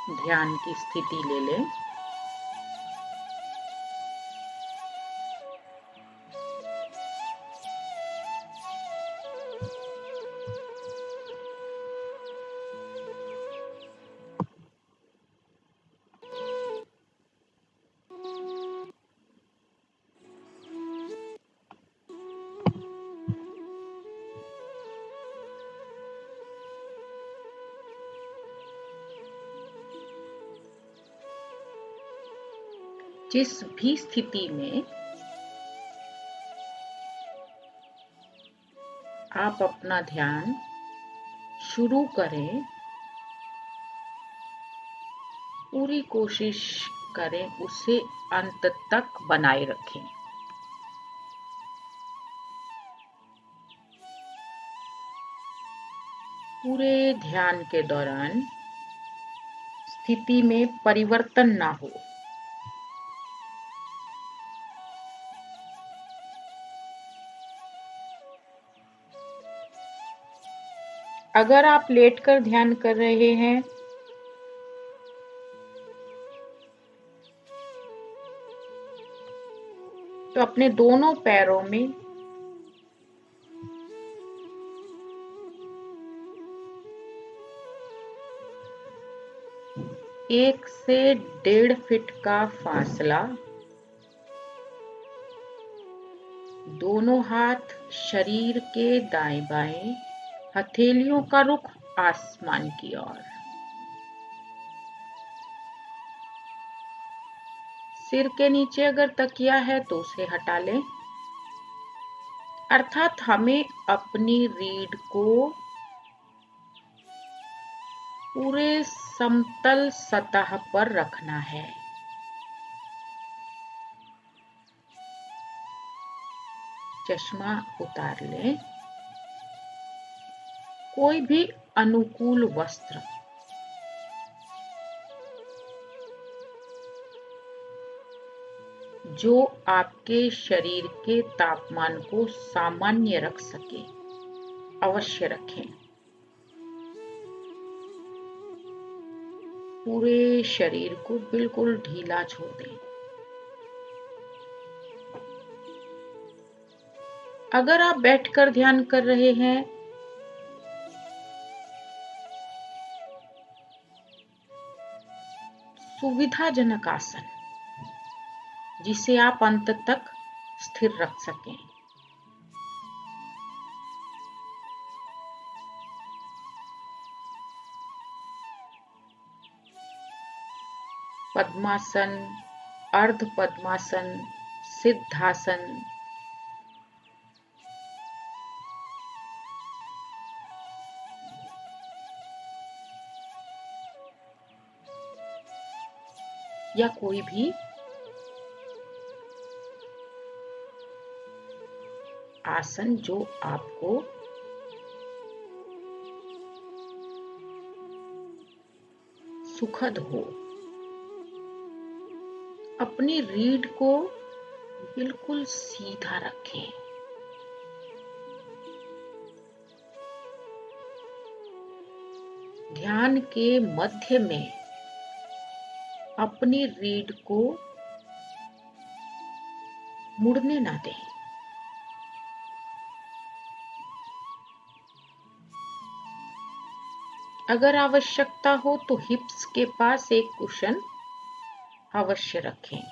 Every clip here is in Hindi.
ध्यान की स्थिति ले लें। जिस भी स्थिति में आप अपना ध्यान शुरू करें, पूरी कोशिश करें उसे अंत तक बनाए रखें। पूरे ध्यान के दौरान स्थिति में परिवर्तन ना हो। अगर आप लेटकर ध्यान कर रहे हैं तो अपने दोनों पैरों में एक से 1.5 फीट का फासला, दोनों हाथ शरीर के दाएं बाएं, हथेलियों का रुख आसमान की ओर। सिर के नीचे अगर तकिया है तो उसे हटा लें, अर्थात हमें अपनी रीढ़ को पूरे समतल सतह पर रखना है। चश्मा उतार लें। कोई भी अनुकूल वस्त्र, जो आपके शरीर के तापमान को सामान्य रख सके, अवश्य रखें। पूरे शरीर को बिल्कुल ढीला छोड़ दें। अगर आप बैठकर ध्यान कर रहे हैं सुविधाजनक आसन जिसे आप अंत तक स्थिर रख सकें। पद्मासन, अर्ध पद्मासन, सिद्धासन, या कोई भी आसन जो आपको सुखद हो। अपनी रीढ़ को बिल्कुल सीधा रखें। ध्यान के मध्य में अपनी रीढ़ को मुड़ने ना दें। अगर आवश्यकता हो तो हिप्स के पास एक कुशन अवश्य रखें,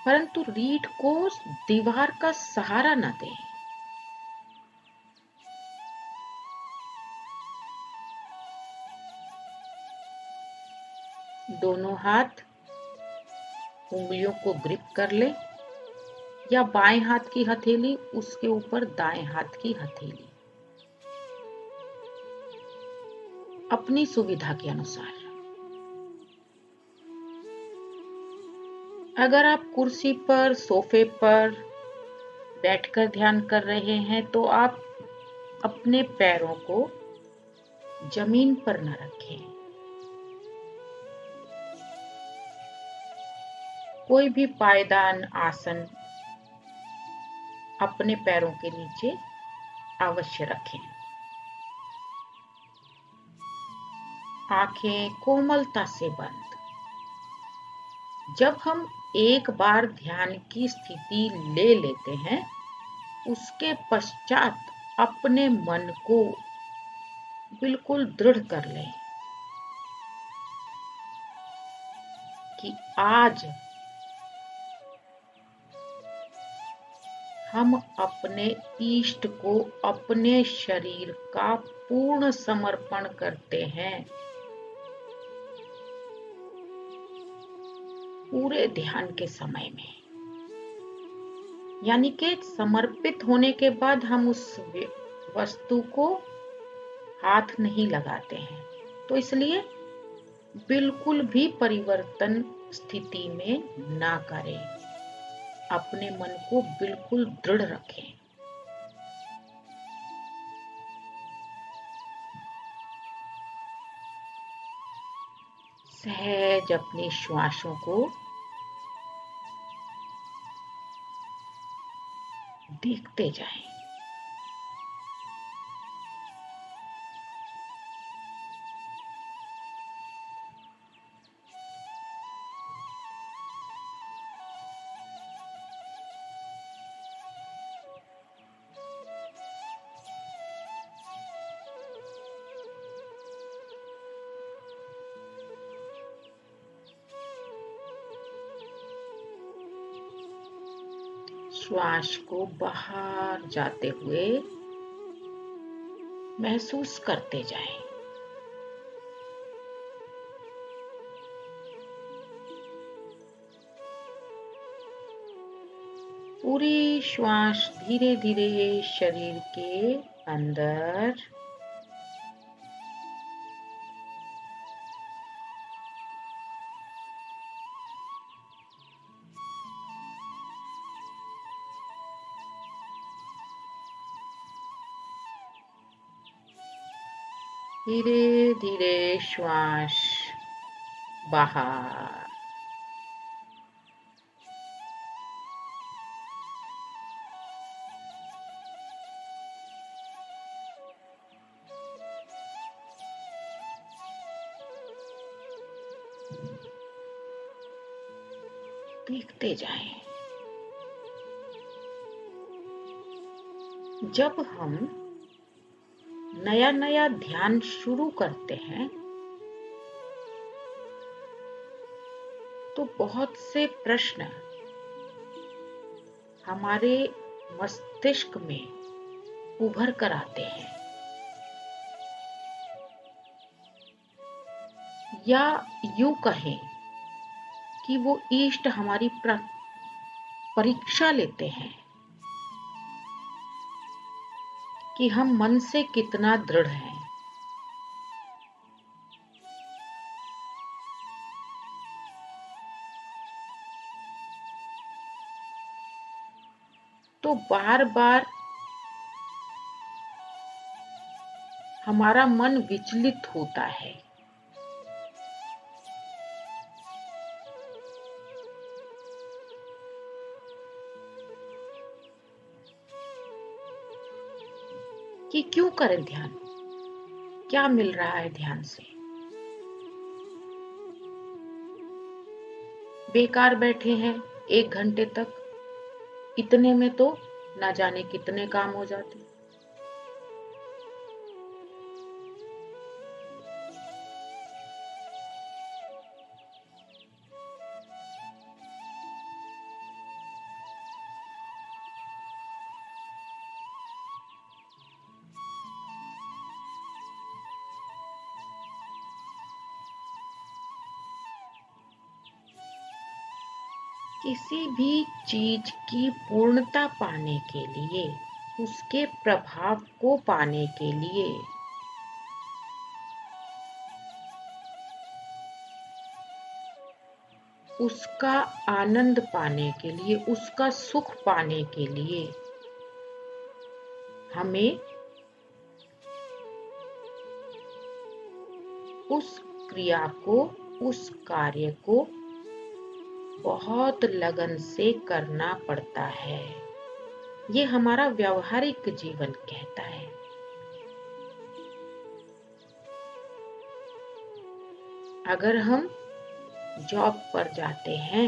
परंतु रीढ़ को दीवार का सहारा न दें। दोनों हाथ उंगलियों को ग्रिप कर ले, या बाएं हाथ की हथेली उसके ऊपर दाएं हाथ की हथेली, अपनी सुविधा के अनुसार। अगर आप कुर्सी पर, सोफे पर बैठकर ध्यान कर रहे हैं तो आप अपने पैरों को जमीन पर न रखें। कोई भी पायदान आसन अपने पैरों के नीचे अवश्य रखें। आंखें कोमलता से बंद। जब हम एक बार ध्यान की स्थिति ले लेते हैं, उसके पश्चात अपने मन को बिल्कुल दृढ़ कर लें कि आज हम अपने इष्ट को अपने शरीर का पूर्ण समर्पण करते हैं। पूरे ध्यान के समय में, यानी कि समर्पित होने के बाद हम उस वस्तु को हाथ नहीं लगाते हैं। तो इसलिए बिल्कुल भी परिवर्तन स्थिति में ना करें, अपने मन को बिल्कुल दृढ़ रखें। सहज अपनी श्वासों को देखते जाएं। श्वास को बाहर जाते हुए महसूस करते जाएं। पूरी श्वास धीरे धीरे शरीर के अंदर धीरे धीरे श्वास बाहर। देखते जाएं। जब हम नया नया ध्यान शुरू करते हैं तो बहुत से प्रश्न हमारे मस्तिष्क में उभर कर आते हैं, या यूं कहें कि वो इष्ट हमारी परीक्षा लेते हैं कि हम मन से कितना दृढ़ हैं। तो बार बार हमारा मन विचलित होता है। कि क्यों करें ध्यान, क्या मिल रहा है ध्यान से। बेकार बैठे हैं 1 घंटे तक, इतने में तो ना जाने कितने काम हो जाते। किसी भी चीज की पूर्णता पाने के लिए, उसके प्रभाव को पाने के लिए उसका आनंद पाने के लिए, उसका सुख पाने के लिए हमें उस क्रिया को, उस कार्य को बहुत लगन से करना पड़ता है। ये हमारा व्यावहारिक जीवन कहता है। अगर हम जॉब पर जाते हैं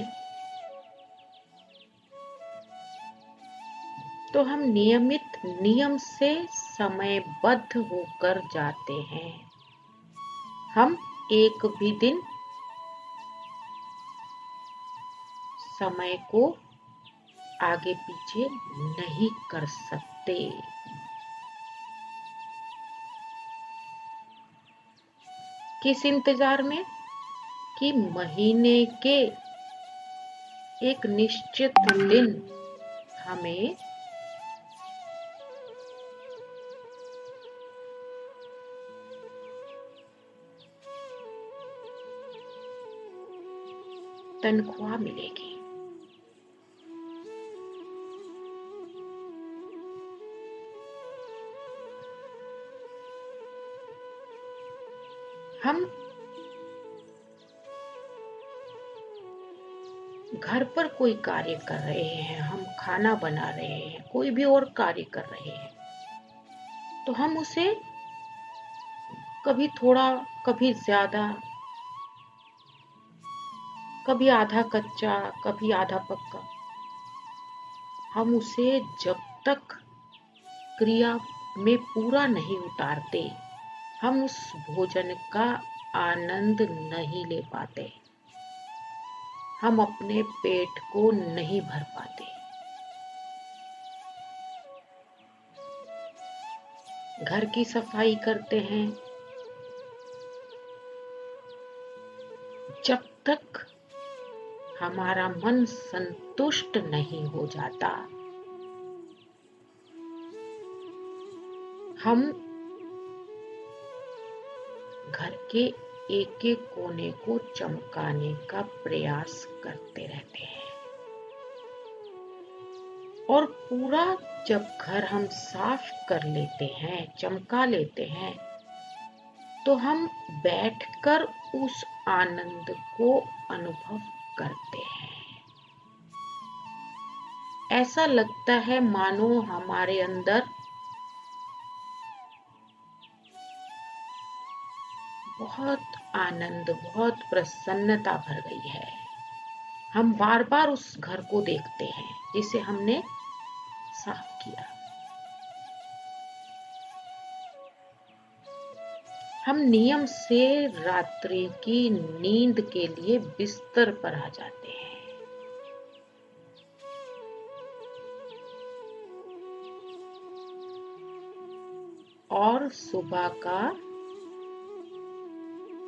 तो हम नियमित नियम से समयबद्ध होकर जाते हैं। हम एक भी दिन समय को आगे पीछे नहीं कर सकते। किस इंतजार में? कि महीने के एक निश्चित दिन हमें तनख्वाह मिलेगी। हम घर पर कोई कार्य कर रहे हैं, हम खाना बना रहे हैं, कोई भी और कार्य कर रहे हैं, तो हम उसे कभी थोड़ा, कभी ज्यादा, कभी आधा कच्चा, कभी आधा पक्का, हम उसे जब तक क्रिया में पूरा नहीं उतारते, हम उस भोजन का आनंद नहीं ले पाते, हम अपने पेट को नहीं भर पाते। घर की सफाई करते हैं, जब तक हमारा मन संतुष्ट नहीं हो जाता, हम घर के एक एक कोने को चमकाने का प्रयास करते रहते हैं। और पूरा जब घर हम साफ कर लेते हैं, चमका लेते हैं, तो हम बैठकर उस आनंद को अनुभव करते हैं। ऐसा लगता है मानो हमारे अंदर बहुत आनंद, बहुत प्रसन्नता भर गई है। हम बार बार उस घर को देखते हैं जिसे हमने साफ किया। हम नियम से रात्रि की नींद के लिए बिस्तर पर आ जाते हैं। और सुबह का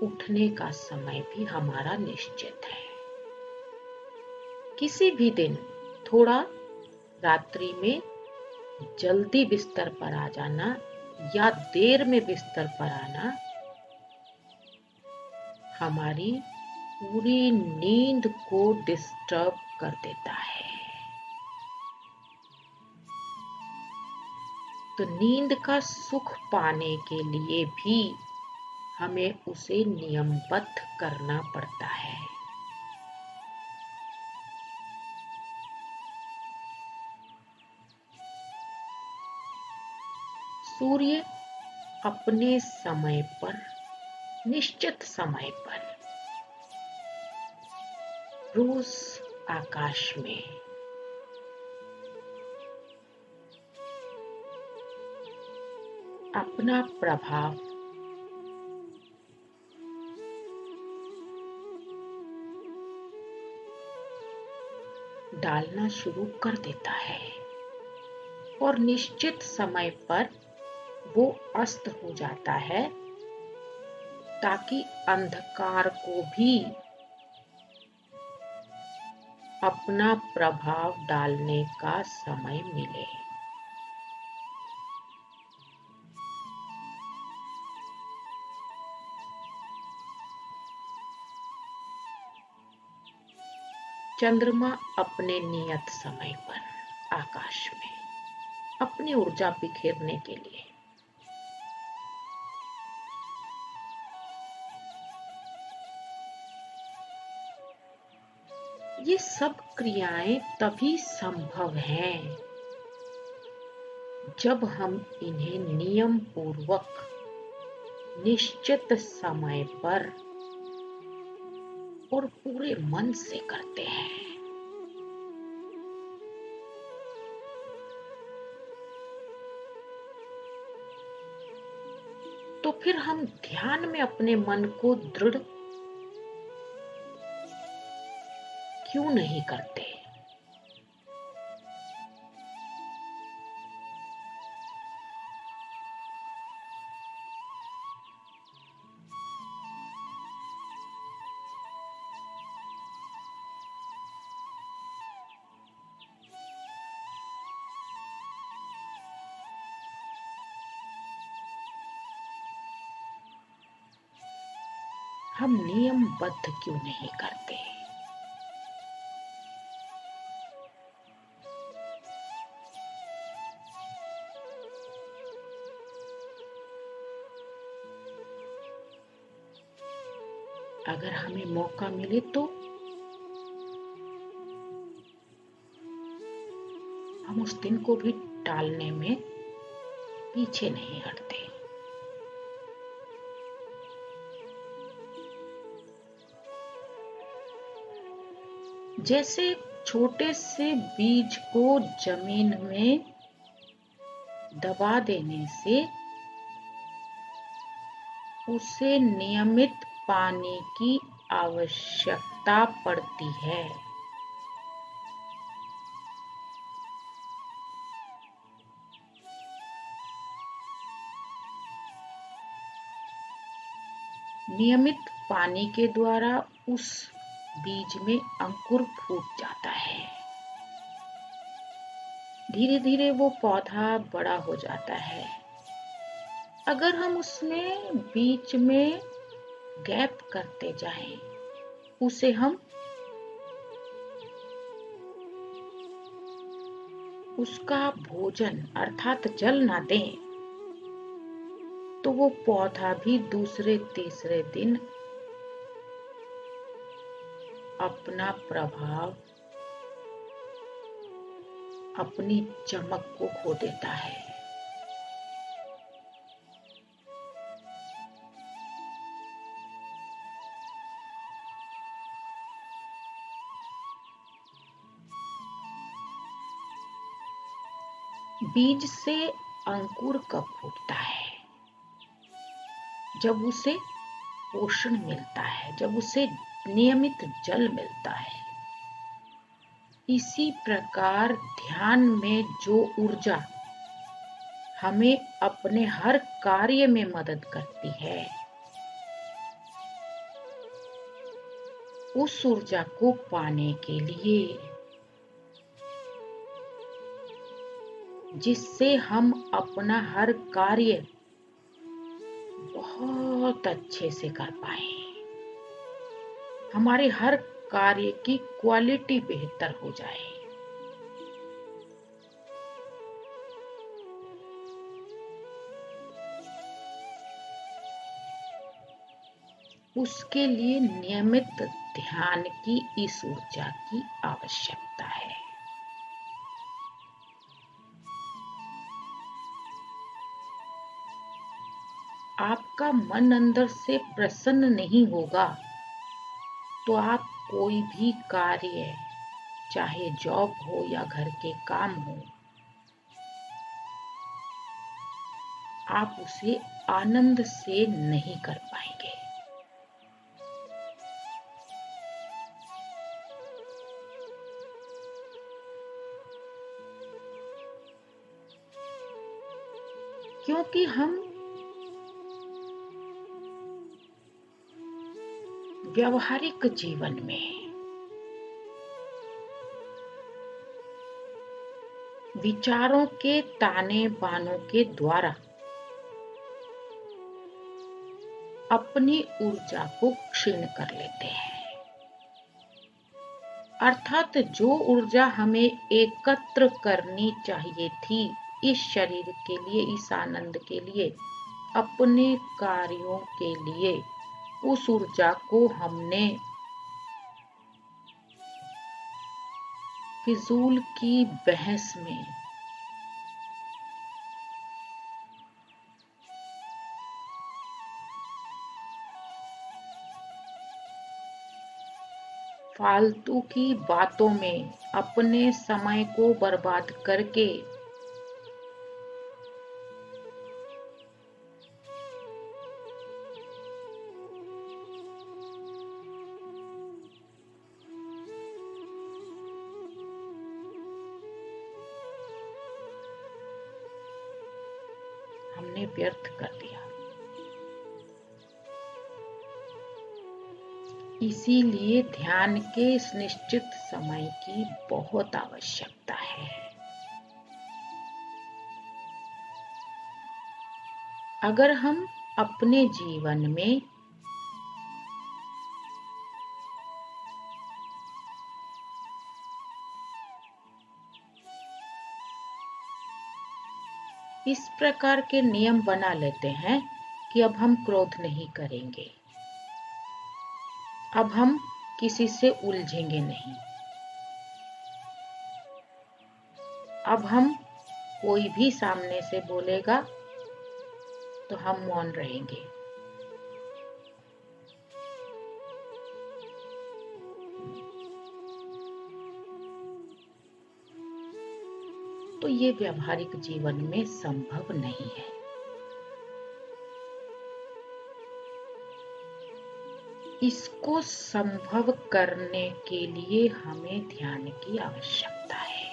उठने का समय भी हमारा निश्चित है। किसी भी दिन थोड़ा रात्रि में जल्दी बिस्तर पर आ जाना या देर में बिस्तर पर आना हमारी पूरी नींद को डिस्टर्ब कर देता है। तो नींद का सुख पाने के लिए भी हमें उसे नियमबद्ध करना पड़ता है। सूर्य अपने समय पर, निश्चित समय पर रोज आकाश में अपना प्रभाव डालना शुरू कर देता है और निश्चित समय पर वो अस्त हो जाता है ताकि अंधकार को भी अपना प्रभाव डालने का समय मिले। चंद्रमा अपने नियत समय पर आकाश में अपनी ऊर्जा बिखेरने के लिए ये सब क्रियाएं तभी संभव हैं जब हम इन्हें नियम पूर्वक निश्चित समय पर और पूरे मन से करते हैं। तो फिर हम ध्यान में अपने मन को दृढ़ क्यों नहीं करते? हम नियमबद्ध क्यों नहीं करते? अगर हमें मौका मिले तो हम उस दिन को भी टालने में पीछे नहीं हटते। जैसे छोटे से बीज को जमीन में दबा देने से उसे नियमित पानी की आवश्यकता पड़ती है। नियमित पानी के द्वारा उस बीज में अंकुर फूट जाता है। धीरे धीरे वो पौधा बड़ा हो जाता है। अगर हम उसमें बीच में गैप करते जाएं, उसे हम उसका भोजन अर्थात जल ना दें, तो वो पौधा भी दूसरे तीसरे दिन अपना प्रभाव, अपनी चमक को खो देता है। बीज से अंकुर कब फूटता है? जब उसे पोषण मिलता है, जब उसे नियमित जल मिलता है। इसी प्रकार ध्यान में जो ऊर्जा हमें अपने हर कार्य में मदद करती है, उस ऊर्जा को पाने के लिए, जिससे हम अपना हर कार्य बहुत अच्छे से कर पाए, हमारे हर कार्य की क्वालिटी बेहतर हो जाए, उसके लिए नियमित ध्यान की इस ऊर्जा की आवश्यकता है। आपका मन अंदर से प्रसन्न नहीं होगा तो आप कोई भी कार्य, चाहे जॉब हो या घर के काम हो, आप उसे आनंद से नहीं कर पाएंगे। क्योंकि हम व्यवहारिक जीवन में विचारों के ताने बानों के द्वारा अपनी ऊर्जा को क्षीण कर लेते हैं। अर्थात जो ऊर्जा हमें एकत्र करनी चाहिए थी इस शरीर के लिए, इस आनंद के लिए, अपने कार्यों के लिए, उस ऊर्जा को हमने फिजूल की बहस में फालतू की बातों में अपने समय को बर्बाद करके हमने व्यर्थ कर दिया। इसीलिए ध्यान के इस निश्चित समय की बहुत आवश्यकता है। अगर हम अपने जीवन में इस प्रकार के नियम बना लेते हैं कि अब हम क्रोध नहीं करेंगे, अब हम किसी से उलझेंगे नहीं, अब हम कोई भी सामने से बोलेगा तो हम मौन रहेंगे, तो ये व्यावहारिक जीवन में संभव नहीं है। इसको संभव करने के लिए हमें ध्यान की आवश्यकता है।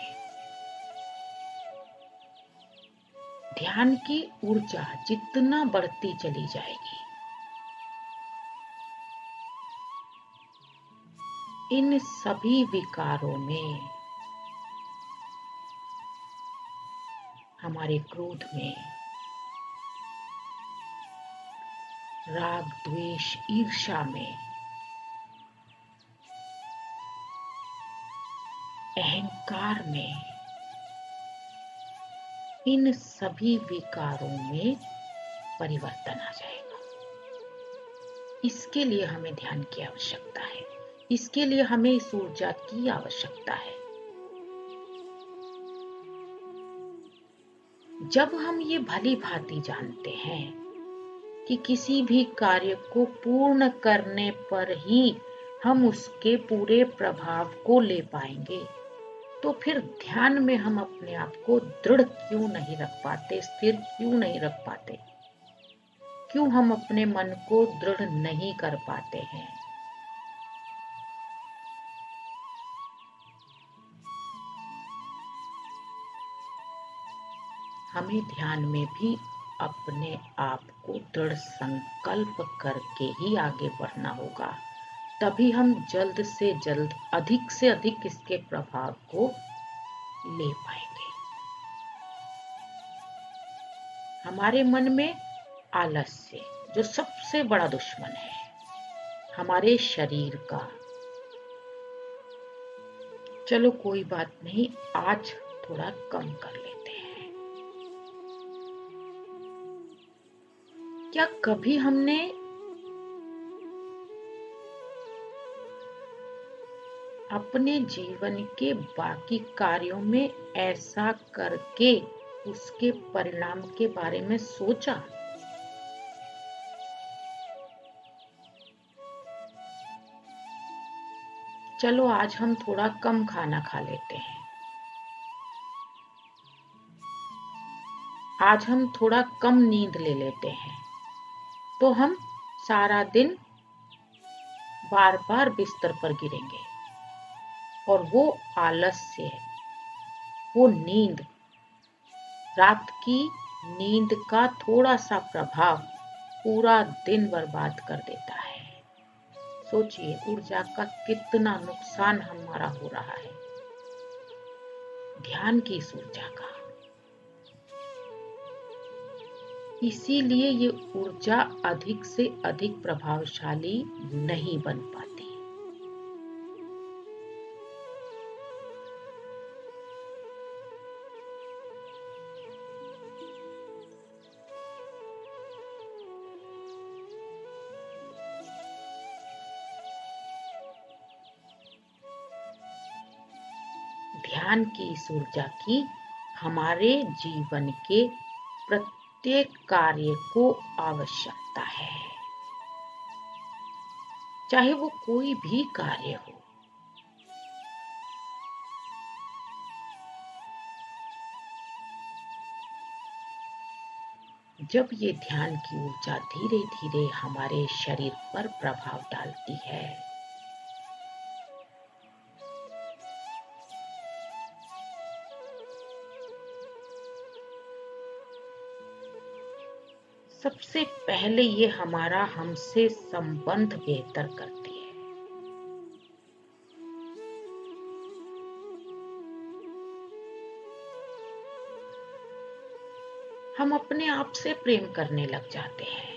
ध्यान की ऊर्जा जितना बढ़ती चली जाएगी, इन सभी विकारों में, हमारे क्रोध में, राग, द्वेष, ईर्ष्या में, अहंकार में, इन सभी विकारों में परिवर्तन आ जाएगा। इसके लिए हमें ध्यान की आवश्यकता है, इसके लिए हमें इस ऊर्जा की आवश्यकता है। जब हम ये भली भांति जानते हैं कि किसी भी कार्य को पूर्ण करने पर ही हम उसके पूरे प्रभाव को ले पाएंगे, तो फिर ध्यान में हम अपने आप को दृढ़ क्यों नहीं रख पाते, स्थिर क्यों नहीं रख पाते? क्यों हम अपने मन को दृढ़ नहीं कर पाते हैं? हमें ध्यान में भी अपने आप को दृढ़ संकल्प करके ही आगे बढ़ना होगा, तभी हम जल्द से जल्द, अधिक से अधिक इसके प्रभाव को ले पाएंगे। हमारे मन में आलस्य, जो सबसे बड़ा दुश्मन है हमारे शरीर का, चलो कोई बात नहीं, आज थोड़ा कम कर लेते हैं। क्या कभी हमने अपने जीवन के बाकी कार्यों में ऐसा करके उसके परिणाम के बारे में सोचा? चलो आज हम थोड़ा कम खाना खा लेते हैं, आज हम थोड़ा कम नींद ले लेते हैं, तो हम सारा दिन बार बार बिस्तर पर गिरेंगे, और वो आलस्य है, वो नींद, रात की नींद का थोड़ा सा प्रभाव पूरा दिन बर्बाद कर देता है। सोचिए ऊर्जा का कितना नुकसान हमारा हो रहा है, ध्यान की इस ऊर्जा का। इसीलिए ये ऊर्जा अधिक से अधिक प्रभावशाली नहीं बन पाती। ध्यान की इस ऊर्जा की हमारे जीवन के प्रत्येक कार्य को आवश्यकता है, चाहे वो कोई भी कार्य हो। जब ये ध्यान की ऊर्जा धीरे धीरे हमारे शरीर पर प्रभाव डालती है, सबसे पहले ये हमारा हमसे संबंध बेहतर करती है। हम अपने आप से प्रेम करने लग जाते हैं।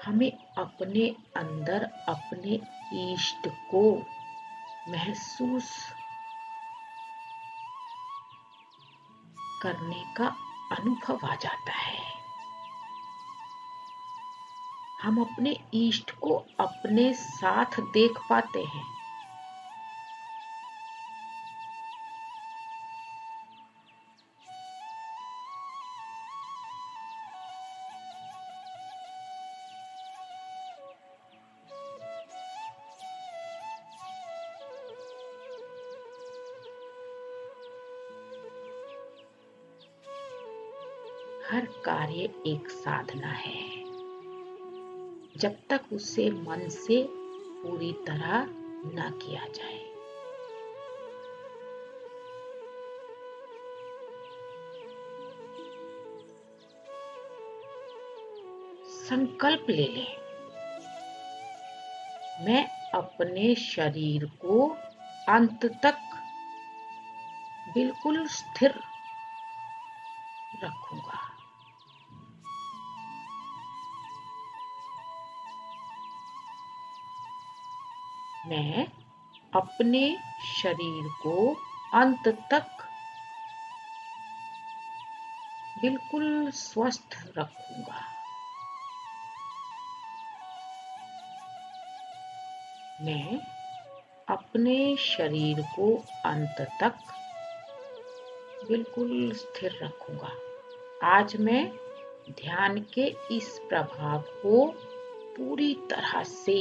हमें अपने अंदर अपने इष्ट को महसूस करने का अनुभव आ जाता है। हम अपने इष्ट को अपने साथ देख पाते हैं। हर कार्य एक साधना है, जब तक उसे मन से पूरी तरह न किया जाए। संकल्प ले लें, मैं अपने शरीर को अंत तक बिल्कुल स्थिर रखूंगा। मैं अपने शरीर को अंत तक बिल्कुल स्वस्थ रखूंगा। मैं अपने शरीर को अंत तक बिल्कुल स्थिर रखूंगा। आज मैं ध्यान के इस प्रभाव को पूरी तरह से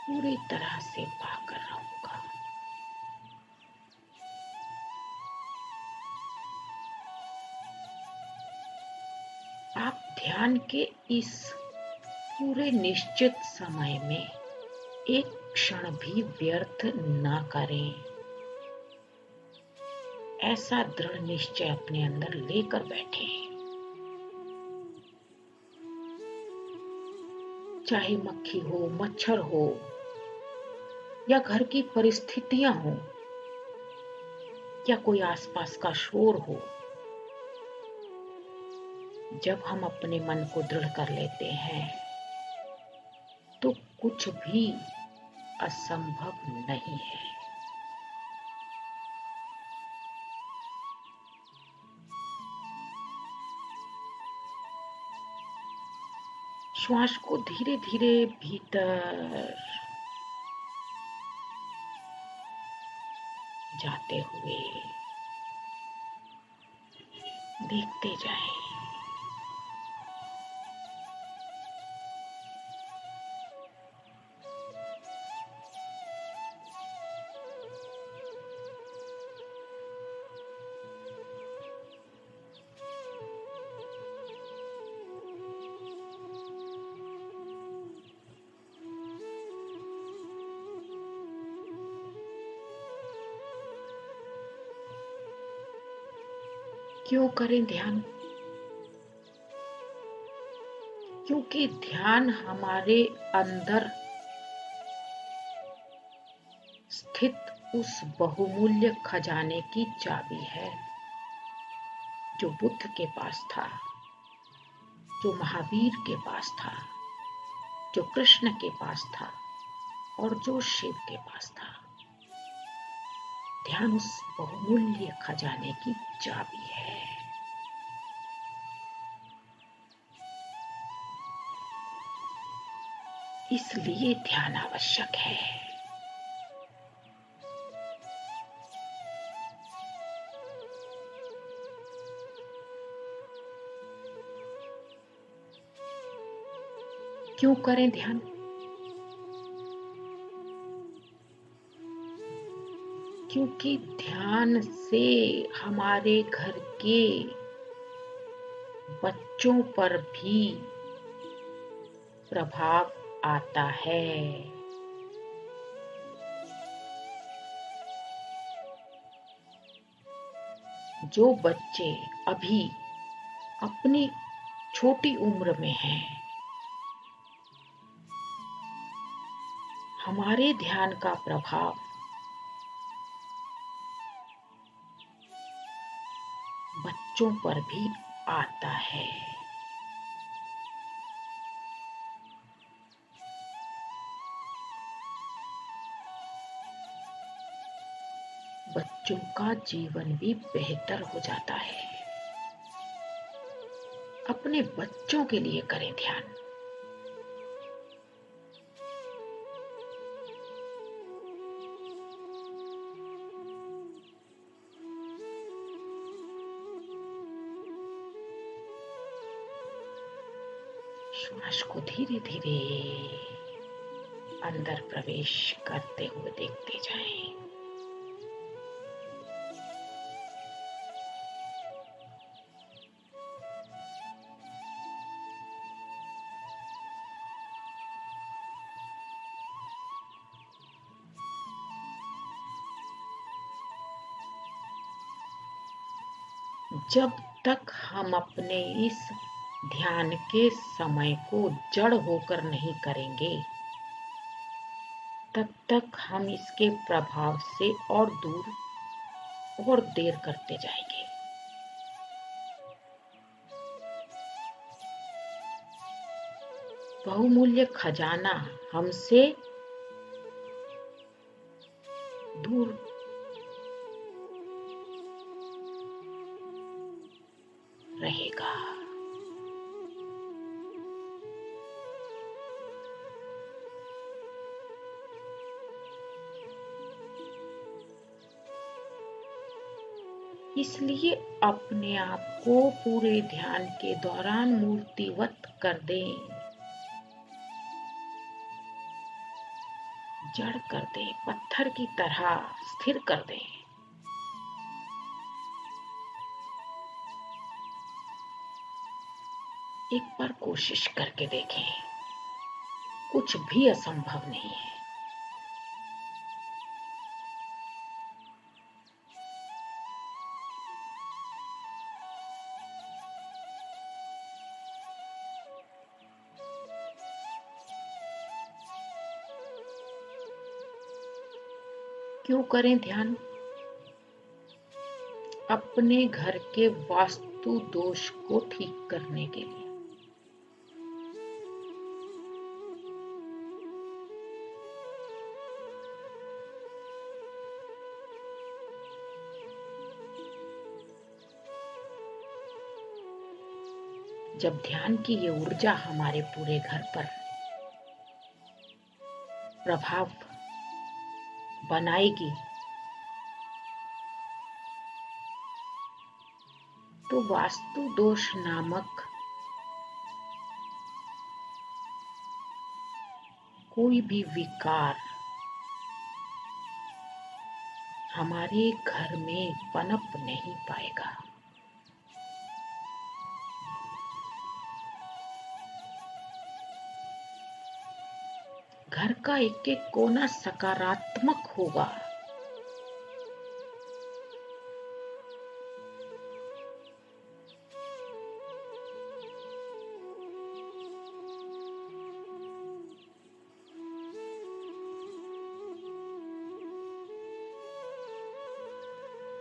पूरी तरह से पाकर रहूंगा। आप ध्यान के इस पूरे निश्चित समय में एक क्षण भी व्यर्थ न करें। ऐसा दृढ़ निश्चय अपने अंदर लेकर बैठे। चाहे मक्खी हो, मच्छर हो या घर की परिस्थितियां हो या कोई आसपास का शोर हो, जब हम अपने मन को दृढ़ कर लेते हैं तो कुछ भी असंभव नहीं है। श्वास को धीरे धीरे भीतर जाते हुए देखते जाएं। क्यों करें ध्यान? क्योंकि ध्यान हमारे अंदर स्थित उस बहुमूल्य खजाने की चाबी है जो बुद्ध के पास था। जो महावीर के पास था, जो कृष्ण के पास था और जो शिव के पास था। ध्यान उस बहुमूल्य खजाने की चाबी है। इसलिए ध्यान आवश्यक है। क्यों करें ध्यान? क्योंकि ध्यान से हमारे घर के बच्चों पर भी प्रभाव आता है। जो बच्चे अभी अपनी छोटी उम्र में हैं, हमारे ध्यान का प्रभाव बच्चों पर भी आता है। बच्चों का जीवन भी बेहतर हो जाता है। अपने बच्चों के लिए करें ध्यान। श्वास को धीरे धीरे अंदर प्रवेश करते हुए देखते जाएं। जब तक हम अपने इस ध्यान के समय को जड़ होकर नहीं करेंगे, तब तक हम इसके प्रभाव से और दूर और देर करते जाएंगे। बहुमूल्य खजाना हमसे दूर रहेगा। इसलिए अपने आप को पूरे ध्यान के दौरान मूर्तिवत कर दें, जड़ कर दें, पत्थर की तरह स्थिर कर दें। एक बार कोशिश करके देखें, कुछ भी असंभव नहीं है। क्यों करें ध्यान? अपने घर के वास्तु दोष को ठीक करने के लिए। जब ध्यान की ये ऊर्जा हमारे पूरे घर पर प्रभाव बनाएगी, तो वास्तु दोष नामक कोई भी विकार हमारे घर में पनप नहीं पाएगा। घर का एक एक कोना सकारात्मक होगा।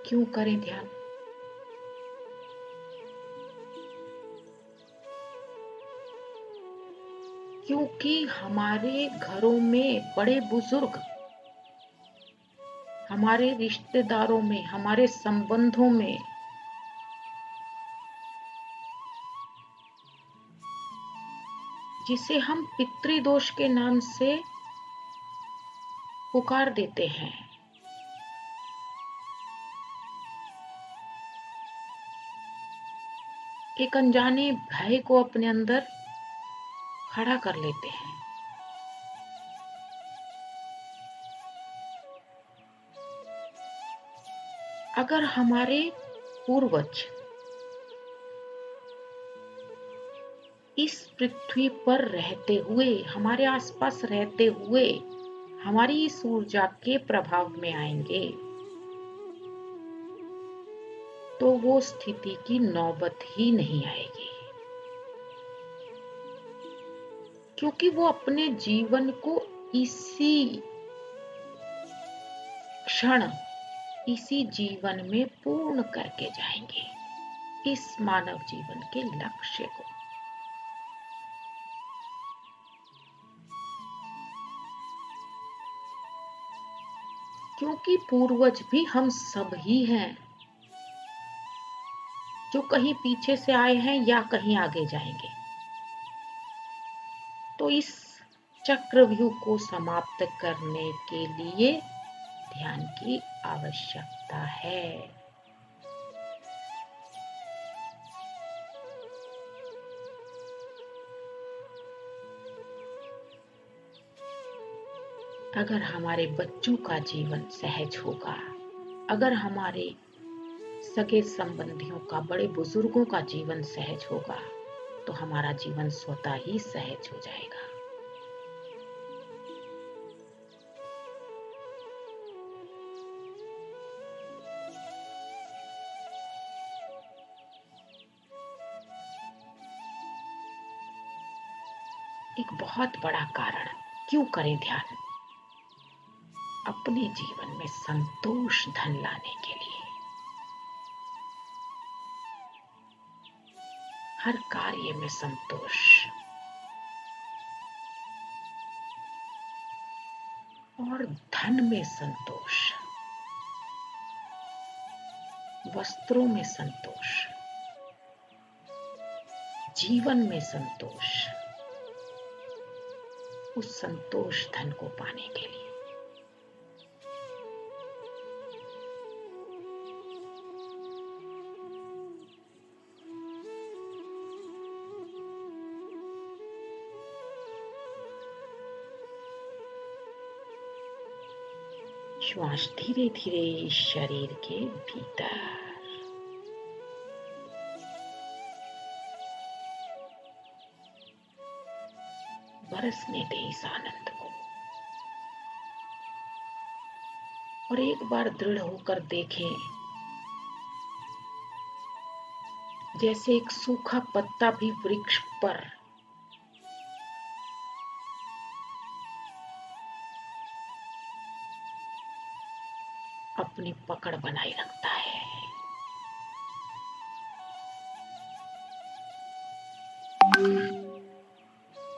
क्यों करें ध्यान? क्योंकि हमारे घरों में बड़े बुजुर्ग, हमारे रिश्तेदारों में, हमारे संबंधों में जिसे हम पितृदोष के नाम से पुकार देते हैं, एक अनजाने भय को अपने अंदर खड़ा कर लेते हैं। अगर हमारे पूर्वज इस पृथ्वी पर रहते हुए, हमारे आसपास रहते हुए हमारी इस ऊर्जा के प्रभाव में आएंगे, तो वो स्थिति की नौबत ही नहीं आएगी, क्योंकि वो अपने जीवन को इसी क्षण, इसी जीवन में पूर्ण करके जाएंगे, इस मानव जीवन के लक्ष्य को। क्योंकि पूर्वज भी हम सब ही हैं, जो कहीं पीछे से आए हैं या कहीं आगे जाएंगे। तो इस चक्रव्यूह को समाप्त करने के लिए ध्यान की आवश्यकता है। अगर हमारे बच्चों का जीवन सहज होगा, अगर हमारे सगे संबंधियों का, बड़े बुजुर्गों का जीवन सहज होगा, तो हमारा जीवन स्वतः ही सहज हो जाएगा। एक बहुत बड़ा कारण क्यों करें ध्यान? अपने जीवन में संतोष धन लाने के लिए। हर कार्य में संतोष, और धन में संतोष, वस्त्रों में संतोष, जीवन में संतोष, उस संतोष धन को पाने के लिए। श्वास धीरे धीरे शरीर के भीतर, बरसने दे इस आनंद को, और एक बार दृढ़ होकर देखें, जैसे एक सूखा पत्ता भी वृक्ष पर अपनी पकड़ बनाए रखता है।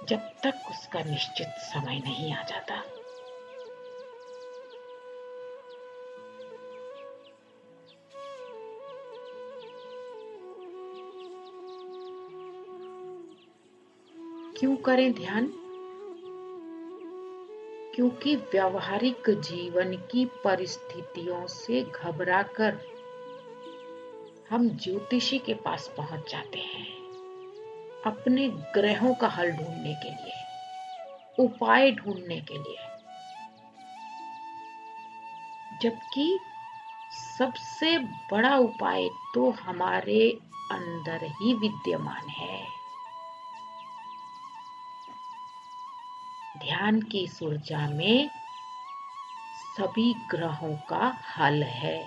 जब तक उसका निश्चित समय नहीं आ जाता। क्यों करें ध्यान? क्योंकि व्यावहारिक जीवन की परिस्थितियों से घबराकर हम ज्योतिषी के पास पहुंच जाते हैं, अपने ग्रहों का हल ढूंढने के लिए, उपाय ढूंढने के लिए, जबकि सबसे बड़ा उपाय तो हमारे अंदर ही विद्यमान है। ध्यान की इस ऊर्जा में सभी ग्रहों का हल है,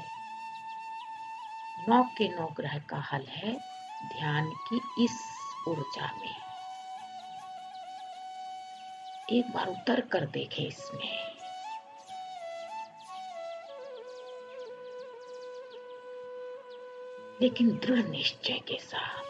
9 के 9 ग्रह का हल है ध्यान की इस ऊर्जा में। एक बार उतर कर देखें इसमें। लेकिन दृढ़ निश्चय के साथ।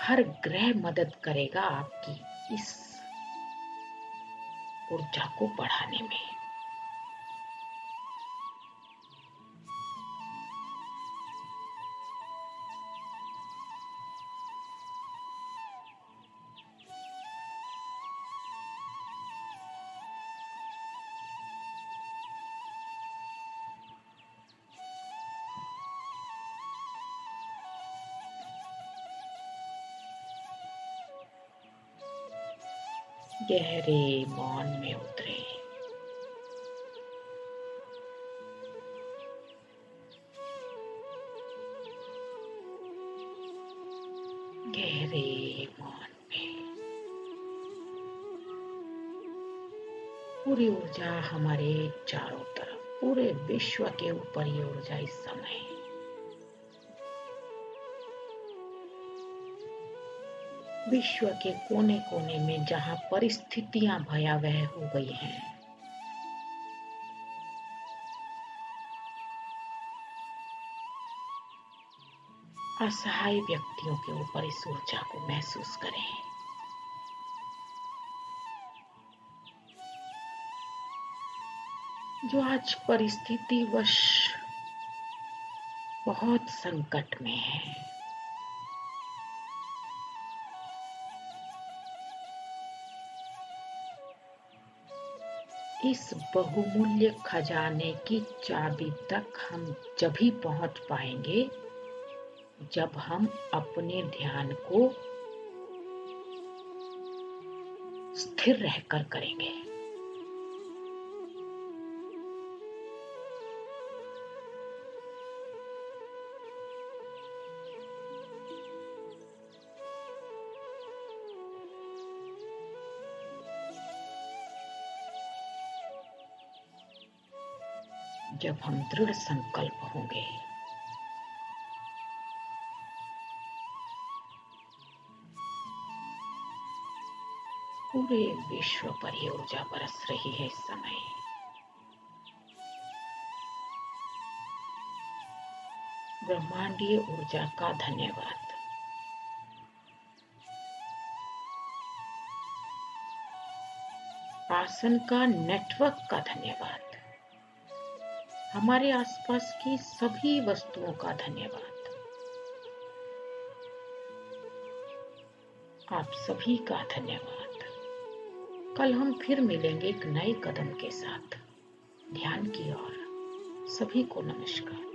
हर ग्रह मदद करेगा आपकी इस ऊर्जा को बढ़ाने में। गहरे मौन में उतरे। गहरे मौन में पूरी ऊर्जा हमारे चारों तरफ, पूरे विश्व के ऊपर ये ऊर्जा इस समय विश्व के कोने कोने में जहां परिस्थितियां भयावह हो गई हैं, असहाय व्यक्तियों के ऊपर इस ऊर्जा को महसूस करें। जो आज परिस्थिति वश बहुत संकट में है, इस बहुमूल्य खजाने की चाबी तक हम जभी पहुंच पाएंगे जब हम अपने ध्यान को स्थिर रहकर करेंगे। जब हम दृढ़ संकल्प होंगे, पूरे विश्व पर ये ऊर्जा बरस रही है इस समय। ब्रह्मांडीय ऊर्जा का धन्यवाद। आसन का नेटवर्क का धन्यवाद। हमारे आसपास की सभी वस्तुओं का धन्यवाद। आप सभी का धन्यवाद। कल हम फिर मिलेंगे एक नए कदम के साथ ध्यान की ओर। सभी को नमस्कार।